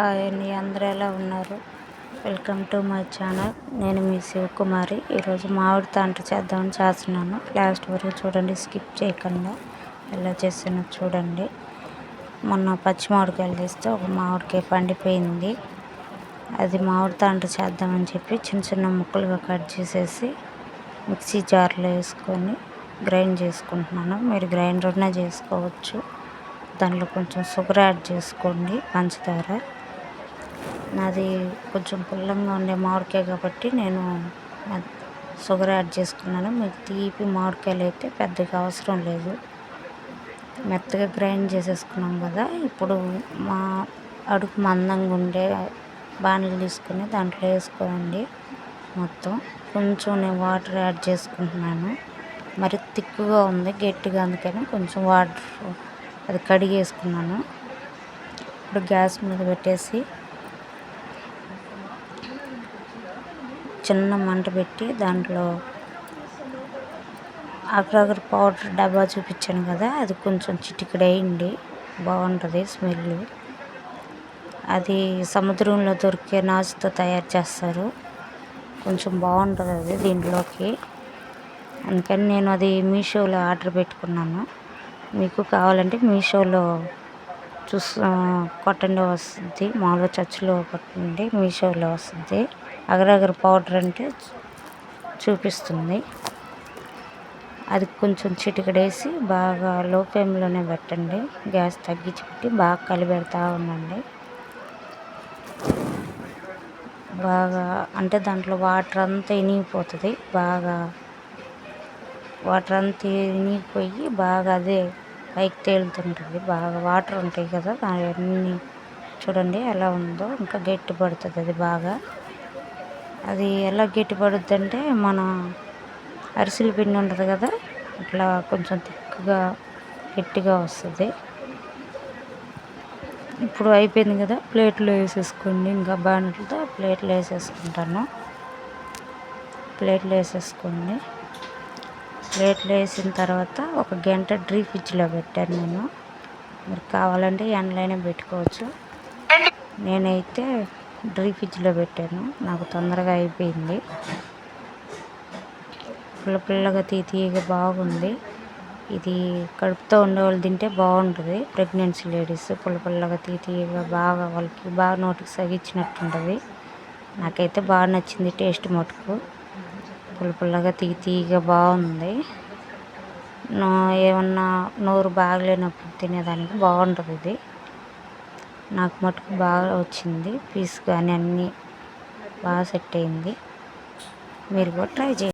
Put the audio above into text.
Hi అండి, అందరూ ఎలా ఉన్నారు? Welcome to my channel. నేను మీ శివకుమారి. ఈరోజు మామిడి తాండ్ర చేద్దామని చేస్తున్నాను. లాస్ట్ వరకు చూడండి, స్కిప్ చేయకుండా. ఎలా చేసానో చూడండి. మొన్న పచ్చి మామిడికాయలు తీస్తే ఒక మామిడికాయ పండిపోయింది. అది మామిడి తాండ్ర చేద్దామని చెప్పి చిన్న చిన్న ముక్కలుగా కట్ చేసేసి మిక్సీ జార్లో వేసుకొని గ్రైండ్ చేసుకుంటున్నాను. మీరు గ్రైండర్నే చేసుకోవచ్చు. దాంట్లో కొంచెం షుగర్ యాడ్ చేసుకోండి, పంచదార. నాది కొంచెం పుల్లంగా ఉండే మామిడికాయ కాబట్టి నేను షుగర్ యాడ్ చేసుకున్నాను. మీకు తీపి మామిడికాయలు అయితే పెద్దగా అవసరం లేదు. మెత్తగా గ్రైండ్ చేసేసుకున్నాం కదా. ఇప్పుడు మా అడుగు మందంగా ఉండే బాణలు తీసుకుని దాంట్లో వేసుకోండి. మొత్తం కొంచెం నేను వాటర్ యాడ్ చేసుకుంటున్నాను. మరి తిక్కుగా ఉంది, గట్టిగా, అందుకని కొంచెం వాటర్ అది కడిగేసుకున్నాను. ఇప్పుడు గ్యాస్ మీద పెట్టేసి చిన్న మంట పెట్టి దాంట్లో అగరగర పౌడర్ డబ్బా చూపించాను కదా, అది కొంచెం చిటికెడు వేయండి, బాగుంటుంది స్మెల్. అది సముద్రంలో దొరికే నాచుతో తయారు చేస్తారు, కొంచెం బాగుంటుంది అది దీంట్లోకి. అందుకని నేను అది మీషోలో ఆర్డర్ పెట్టుకున్నాను. మీకు కావాలంటే మీషోలో కొట్టండి, వస్తుంది. మామూలుగా చర్చిలో కొట్టండి, మీషోలో వస్తుంది. అగరగర పౌడర్ అంటే చూపిస్తుంది. అది కొంచెం చిటికడేసి బాగా లో ఫ్లేమ్లోనే పెట్టండి. గ్యాస్ తగ్గించి పెట్టి బాగా కలిపెడతా ఉండండి. బాగా అంటే దాంట్లో వాటర్ అంతా ఇనిగిపోతుంది. బాగా వాటర్ అంతా ఇనిగిపోయి బాగా అదే పైకి తేలుతుంటుంది. బాగా వాటర్ ఉంటాయి కదా, అవన్నీ చూడండి ఎలా ఉందో. ఇంకా గట్టి పడుతుంది అది బాగా. అది ఎలా గట్టి పడుద్ది అంటే మన అరిసెల పిండి ఉంటుంది కదా, ఇట్లా కొంచెం తిక్కుగా గట్టిగా వస్తుంది. ఇప్పుడు అయిపోయింది కదా, ప్లేట్లో వేసేసుకోండి. ఇంకా బాణలతో ప్లేట్లో వేసేసుకుంటాను. ప్లేట్లో వేసేసుకోండి. ప్లేట్లో వేసిన తర్వాత ఒక గంట డ్రీ ఫ్రిడ్జ్లో పెట్టాను నేను. మీరు కావాలంటే ఎండలైనా పెట్టుకోవచ్చు. నేనైతే డ్రీ ఫ్రిడ్జ్లో పెట్టాను, నాకు తొందరగా అయిపోయింది. పుల్లగా తీయగా బాగుంది. ఇది కడుపుతో ఉండేవాళ్ళు తింటే బాగుంటుంది. ప్రెగ్నెన్సీ లేడీస్ పుల్లగా తీయగా బాగా వాళ్ళకి బాగా నోటికి సగిచ్చినట్టుంటుంది. నాకైతే బాగా నచ్చింది టేస్ట్ మటుకు. పుల్లగా తీయగా బాగుంది. ఏమన్నా నోరు బాగలేనప్పుడు తినేదానికి బాగుంటుంది ఇది. నాకు మటుకు బాగా వచ్చింది. పీస్ కానీ అన్నీ బాగా సెట్ అయింది. మీరు కూడా ట్రై చేయండి.